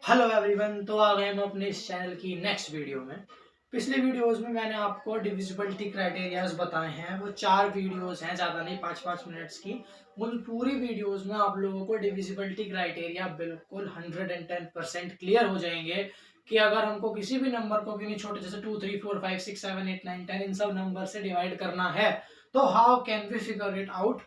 Hello everyone, तो आ गए हम अपने इस चैनल की नेक्स्ट वीडियो में। पिछले वीडियोस में मैंने आपको डिविजिबिलिटी क्राइटेरियाज बताए हैं। वो 4 वीडियोस हैं, ज़्यादा नहीं, 5-5 मिनट्स की। उन पूरी वीडियोस में आप लोगों को डिविजिबिलिटी क्राइटेरिया बिल्कुल 110% क्लियर हो जाएंगे कि अगर हमको किसी भी नंबर को किन्हीं छोटे जैसे 2 3 4 5 6 7 8 9 10 इन सब नंबर से डिवाइड करना है तो how can we figure it out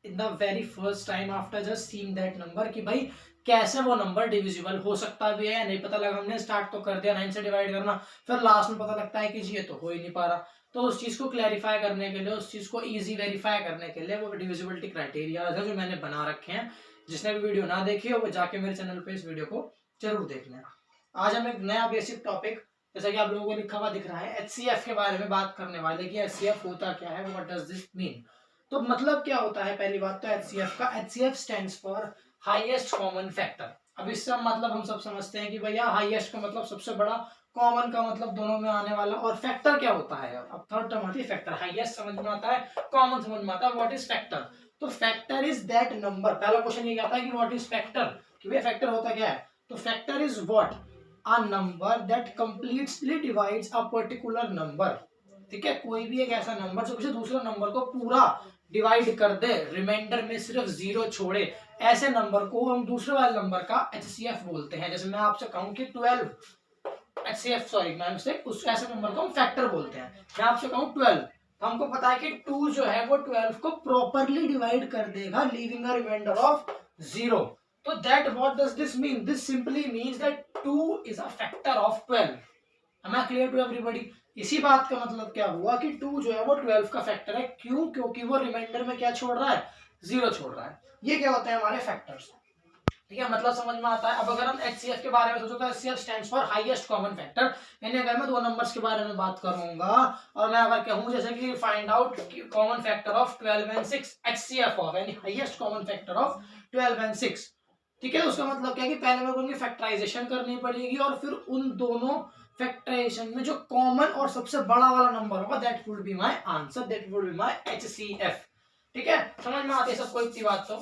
in the very first time after just seeing that number कि भाई कैसे वो नंबर डिविजिबल हो सकता भी है या नहीं। पता लगा हमने स्टार्ट तो कर दिया 9 से डिवाइड करना, फिर लास्ट में पता लगता है कि जी ये तो हो ही नहीं पा रहा। तो उस चीज को क्लैरिफाई करने के लिए, उस चीज को इजी वेरीफाई करने के लिए वो डिविजिबिलिटी क्राइटेरिया है जो मैंने बना रखे हैं। जिसने भी वीडियो ना देखी हो वो जाके मेरे चैनल पे इस वीडियो को जरूर देख लेना। आज हम एक नया बेसिक टॉपिक, जैसा कि आप लोगों को लिखा हुआ दिख रहा है, एचसीएफ के बारे में बात करने वाले कि एचसीएफ होता क्या है, व्हाट डज दिस मीन। तो मतलब क्या होता है, पहली बात तो एचसीएफ का, HCF stands for highest common factor. अब इससे मतलब हम सब समझते हैं कि भैया हाईएस्ट का मतलब सबसे बड़ा, कॉमन का मतलब दोनों में आने वाला, और फैक्टर क्या होता है। अब थर्ड टर्म आती है फैक्टर। हाईएस्ट समझ में आता है, कॉमन समझ में आता है, व्हाट इज फैक्टर। तो फैक्टर इज दैट नंबर। पहला क्वेश्चन ये आता है कि व्हाट इज फैक्टर, कि भैया फैक्टर होता क्या है। तो factor is what a number that completely divides a particular number. ठीक है, कोई भी एक ऐसा नंबर जो किसी दूसरे नंबर को पूरा डिवाइड कर दे, रिमाइंडर में सिर्फ जीरो छोड़े, ऐसे नंबर को हम दूसरे वाले नंबर का एचसीएफ बोलते हैं। जैसे मैं आपसे कहूं कि 12 एचसीएफ, सॉरी मैं मिस्टेक, उस ऐसे नंबर को हम फैक्टर बोलते हैं। मैं आपसे कहूं 12, तो हमको पता है कि 2 जो है वो 12 को प्रॉपरली डिवाइड कर देगा, लीविंग अ रिमाइंडर ऑफ 0। तो that what does this mean, this simply means that 2 is a factor of 12। Am I clear to everybody? इसी बात का मतलब क्या हुआ कि 2 जो है वो 12 का फैक्टर है। क्यों? क्योंकि वो रिमाइंडर में क्या छोड़ रहा है, 0 छोड़ रहा है। ये क्या होते हैं हमारे फैक्टर्स। ठीक है, मतलब समझ में आता है। अब अगर हम एचसीएफ के बारे में सोचो तो HCF stands for highest common factor. यानी अगर मैं दो नंबर्स के बारे में बात करूंगा और मैं अगर कहूं जैसे कि find out common factor of 12 and 6, HCF of यानी highest common factor of 12 and 6। ठीक है, उसका मतलब क्या है कि पहले मेरे को उनकी फैक्टराइजेशन करनी पड़ेगी और फिर उन दोनों फैक्टराइजेशन में जो कॉमन और सबसे बड़ा वाला नंबर होगा that would be my answer, that would be my HCF. ठीक है, समझ में आती है सबको इतनी बात। तो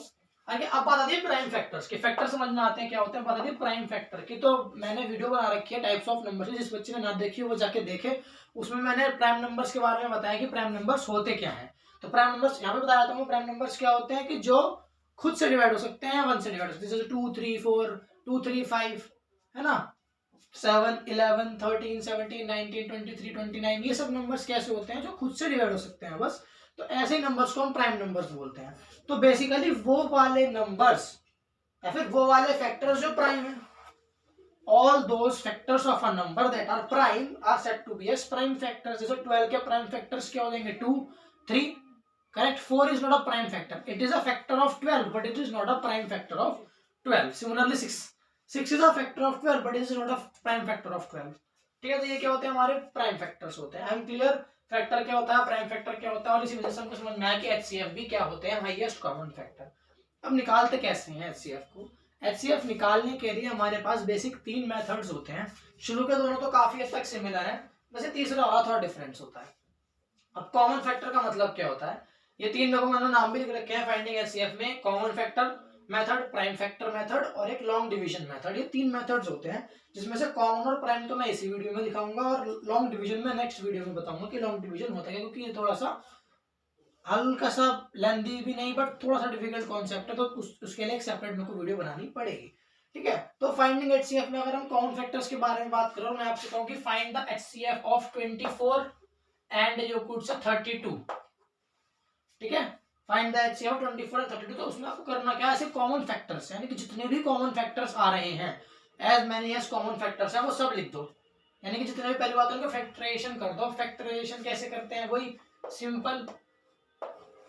आगे अब बात आती है प्राइम फैक्टर्स की। फैक्टर समझ में आते हैं क्या होते हैं, बात आती है प्राइम फैक्टर की। तो मैंने वीडियो बना रखी है टाइप्स ऑफ नंबर्स की, जिस बच्चे ने ना देखी हो वो जाके देखे। उसमें मैंने प्राइम नंबर्स के बारे में बताया कि प्राइम नंबर्स होते क्या हैं। तो प्राइम नंबर्स यहाँ पे बताया था, प्राइम नंबर्स क्या होते हैं कि जो खुद से डिवाइड हो सकते हैं, 1 से डिवाइड हो सकते हैं। जैसे 2 3 4, 2 3 5, है ना, 7 11 13 17 19 23 29, ये सब नंबर्स कैसे होते हैं जो खुद से डिवाइड हो सकते हैं बस। तो ऐसे ही नंबर्स को हम प्राइम नंबर्स बोलते हैं। तो बेसिकली वो वाले नंबर्स या फिर वो वाले फैक्टर्स जो प्राइम है, all those factors of a number that are prime are said to be as prime factors. जैसे 12 के प्राइम फैक्टर्स क्या हो जाएंगे, 2 3, correct. 4 is not a prime factor, it is a factor of 12 but it is not a prime factor of 12। Similarly 6 is a factor of 12 but it is not a prime factor of 12। ठीक है, तो ये क्या होते हैं हमारे prime factors होते हैं। I am clear. फैक्टर क्या होता है, प्राइम फैक्टर क्या होता है, और इसी वजह से हमको समझ में आया कि एचसीएफ भी क्या होते हैं, हाईएस्ट कॉमन फैक्टर। अब निकालते कैसे हैं एचसीएफ को। एचसीएफ निकालने के लिए हमारे पास बेसिक 3 मेथड्स होते हैं। शुरू के दोनों तो काफी हद तक सिमिलर है, वैसे तीसरा वाला थोड़ा डिफरेंस होता है। अब कॉमन फैक्टर का मतलब क्या होता है, ये 3 लोगों मैंने नाम भी लिख रखे हैं फाइंडिंग एचसीएफ में। Common factor method, prime factor method और एक लॉन्ग डिवीजन मेथड। ये 3 मेथड्स होते हैं, जिसमें से कॉमन और प्राइम तो मैं इसी वीडियो में दिखाऊंगा और लॉन्ग डिवीजन में नेक्स्ट वीडियो में बताऊंगा कि लॉन्ग डिवीजन होता है, क्योंकि ये थोड़ा सा हल्का सा लेंदी भी नहीं बट थोड़ा सा डिफिकल्ट कॉन्सेप्ट है, तो उसके लिए एक सेपरेट मेरे को वीडियो बनानी पड़ेगी। ठीक है, तो फाइंडिंग एचसीएफ में अगर हम कॉमन फैक्टर्स के बारे में बात करें, मैं आपसे कहूँ कि find the HCF of 24 and जो कुछ 32। ठीक है, find the HCF of 24 and 32। तो उसमें आपको करना क्या है, ऐसे कॉमन फैक्टर्स यानी कि जितने भी कॉमन फैक्टर्स आ रहे हैं, as many as common factors है वो सब लिख दो। यानी कि जितने भी, पहली बात है उनका फैक्टराइजेशन कर दो। फैक्टराइजेशन कैसे करते हैं, वही सिंपल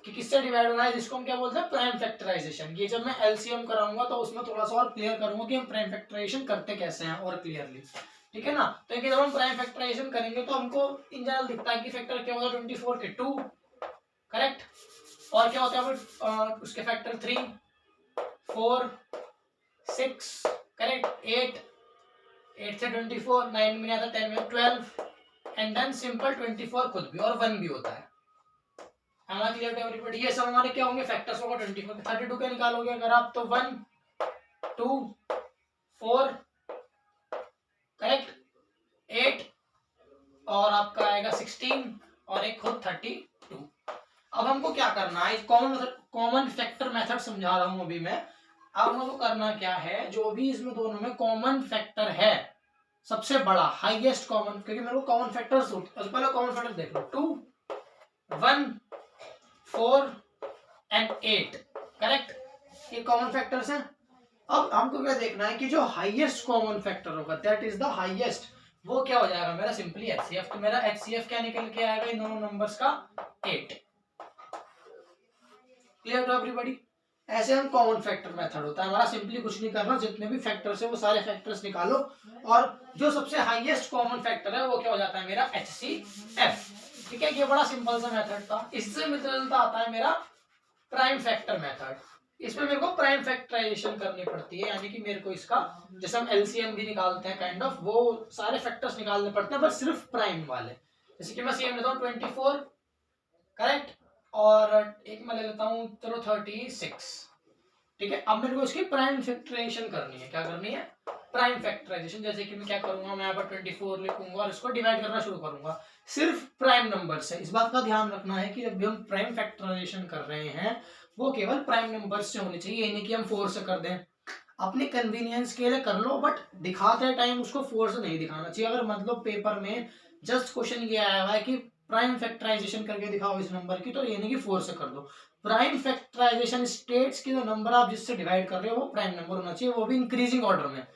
कि किससे डिवाइड होना है, जिसको हम क्या बोलते हैं, प्राइम फैक्टराइजेशन। ये जब मैं एलसीएम कराऊंगा तो उसमें थोड़ा सा और क्लियर करूंगा कि हम प्राइम फैक्टराइजेशन करते कैसे हैं और क्लियरली। ठीक है ना, तो इनके जब हम प्राइम फैक्टराइजेशन करेंगे तो हमको इन जनरल दिखता है कि फैक्टर क्या होगा, 24 के 2, करेक्ट। और क्या होता है उसके फैक्टर 3 4 6, करेक्ट, 8 8 से 24, 9 में नहीं आता, 10 में 12 एंड देन सिंपल 24 खुद भी, और 1 भी होता है। हमारा क्लियर टू एवरीबॉडी। ये सब हमारे क्या होंगे, फैक्टर्स होगा। 24 32 के निकालोगे अगर आप तो 1 2 4 16 और एक खुद 32। अब हमको क्या करना है, कॉमन फैक्टर मेथड समझा रहा हूं अभी मैं। अब हमको करना क्या है, जो भी इसमें दोनों में कॉमन फैक्टर है, सबसे बड़ा हाईएस्ट कॉमन, क्योंकि मेरे को कॉमन फैक्टर्स पहले कॉमन फैक्टर देख लो, 2 1 4 एंड 8, करेक्ट, ये कॉमन फैक्टर्स हैं। अब हमको क्या देखना है कि जो हाईएस्ट कॉमन फैक्टर होगा, दैट इज द हाईएस्ट, वो क्या हो जाएगा मेरा, सिंपली एचसीएफ। तो मेरा एचसीएफ क्या निकल के आएगा इन दोनों नंबर्स का, 8। Clear to everybody? ऐसे हम कॉमन फैक्टर मेथड होता है हमारा, सिंपली कुछ नहीं करना, जितने भी फैक्टर्स है वो सारे फैक्टर्स निकालो और जो सबसे हाईएस्ट कॉमन फैक्टर है वो क्या हो जाता है मेरा, एचसीएफ। ठीक है, ये बड़ा सिंपल सा मेथड था। इससे मिलता आता है मेरा प्राइम फैक्टर मेथड। इसमें मेरे को प्राइम फैक्टराइजेशन करनी पड़ती है, यानी कि मेरे को इसका, जैसे हम एलसीएम भी निकालते हैं काइंड ऑफ, वो सारे फैक्टर्स निकालने पड़ते हैं, पर सिर्फ प्राइम वाले। जैसे कि मैं सीएम लेता हूँ 24, करेक्ट, और एक मैं ले लेता हूँ चलो 36। ठीक है, अब मेरे को इसकी प्राइम फैक्टराइजेशन करनी है। क्या करनी है, प्राइम फैक्टराइजेशन। जैसे कि मैं क्या करूंगा, मैं यहाँ पर 24 लिखूंगा और इसको डिवाइड करना शुरू करूंगा सिर्फ प्राइम नंबर से। इस बात का ध्यान रखना है कि जब भी हम प्राइम फैक्टराइजेशन कर रहे हैं वो केवल प्राइम नंबर से होनी चाहिए, ये नहीं कि हम 4 से कर दें। अपने कन्वीनियंस के लिए कर लो, बट दिखाते टाइम उसको 4 से नहीं दिखाना चाहिए। अगर मतलब पेपर में जस्ट क्वेश्चन ये आया हुआ है कि प्राइम फैक्टराइजेशन करके दिखाओ इस नंबर की, तो ये नहीं कि 4 से कर दो। प्राइम फैक्टराइजेशन स्टेट्स की जो नंबर आप जिससे डिवाइड कर रहे हो वो प्राइम नंबर होना चाहिए, वो भी इंक्रीजिंग ऑर्डर में,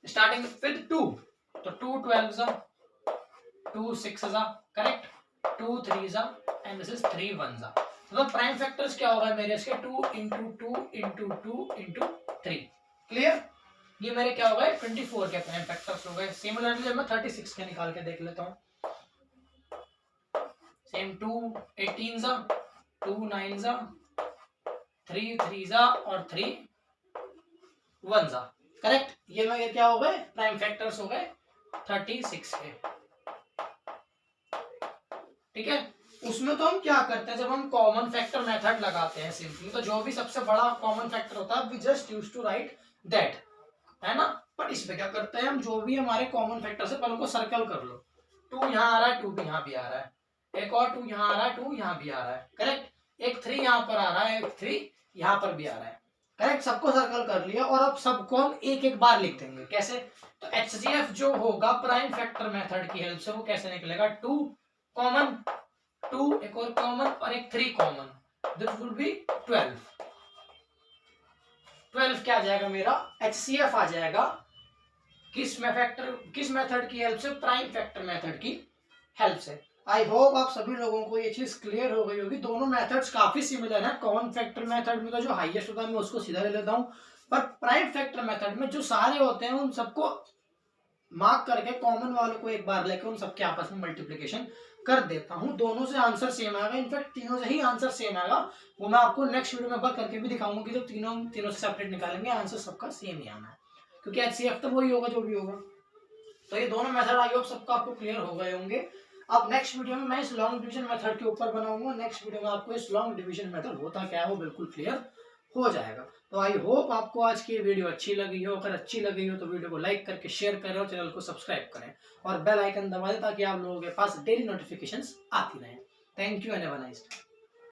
स्टार्टिंग विद 2। तो 2 12 2 6 करेक्ट, 2 3 एंड दिस इज 3 1। मतलब प्राइम फैक्टर्स क्या होगा मेरे, इसके 2 into 2 into 2 into 3। क्लियर? ये मेरे क्या हो गए, 24 के प्राइम फैक्टर्स हो गए। सिमिलरली मैं 36 के निकाल के देख लेता हूँ। सेम 2 18 2 9 3 3 और 3 1। करेक्ट, ये मेरे क्या हो गए, प्राइम फैक्टर्स हो गए 36 के। ठीक है, उसमें तो हम क्या करते हैं, जब हम कॉमन फैक्टर मेथड लगाते हैं सिंपली, तो जो भी सबसे बड़ा कॉमन फैक्टर होता है we just use to write that, है ना। पर इसमें क्या करते हैं हम, जो भी हमारे कॉमन फैक्टर है पहले उनको सर्कल कर लो। 2 यहाँ आ रहा है, 2 भी यहाँ भी आ रहा है, एक और 2 यहाँ आ रहा है, 2 यहाँ भी आ रहा है, करेक्ट, एक 3 यहाँ पर आ रहा है, एक 3 यहाँ पर भी आ रहा है, करेक्ट। सबको सर्कल कर लिया और अब सबको हम एक एक बार लिख देंगे। कैसे, तो एचसीएफ जो होगा प्राइम फैक्टर मेथड की हेल्प से वो कैसे निकलेगा, 2 कॉमन, 2 एक और कॉमन और एक 3 कॉमन, दिस विल बी 12। 12 क्या आ जाएगा मेरा, एचसीएफ आ जाएगा किस मेथड की हेल्प से, प्राइम फैक्टर मेथड की हेल्प से। आई होप आप सभी लोगों को ये चीज क्लियर हो गई होगी। दोनों मेथड्स काफी सिमिलर है। कॉमन फैक्टर मेथड में तो जो हाईएस्ट होता है मैं उसको सीधा ले लेता हूँ, पर प्राइम फैक्टर मेथड में जो सारे होते हैं उन सबको मार्क करके कॉमन वालों को एक बार लेकर उन सबके आपस में मल्टीप्लिकेशन कर देता हूं। दोनों से आंसर सेम आएगा, इनफैक्ट तीनों से ही आंसर सेम आएगा। वो मैं आपको नेक्स्ट वीडियो में बात करके भी दिखाऊंगा कि जब तीनों से सेपरेट निकालेंगे आंसर सबका सेम ही आना है, क्योंकि एचसीएफ तो वही होगा जो भी होगा। तो ये दोनों मेथड आई होप सबका आपको क्लियर हो गए होंगे। अब नेक्स्ट वीडियो में मैं इस लॉन्ग डिवीजन मेथड के ऊपर बनाऊंगा। नेक्स्ट वीडियो में आपको इस लॉन्ग डिवीजन मेथड होता क्या है वो बिल्कुल क्लियर हो जाएगा। तो आई होप आपको आज की वीडियो अच्छी लगी हो। अगर अच्छी लगी हो तो वीडियो को लाइक करके शेयर करें और चैनल को सब्सक्राइब करें और बेल आइकन दबा दें ताकि आप लोगों के पास डेली नोटिफिकेशंस आती रहें। Thank you and have a nice day.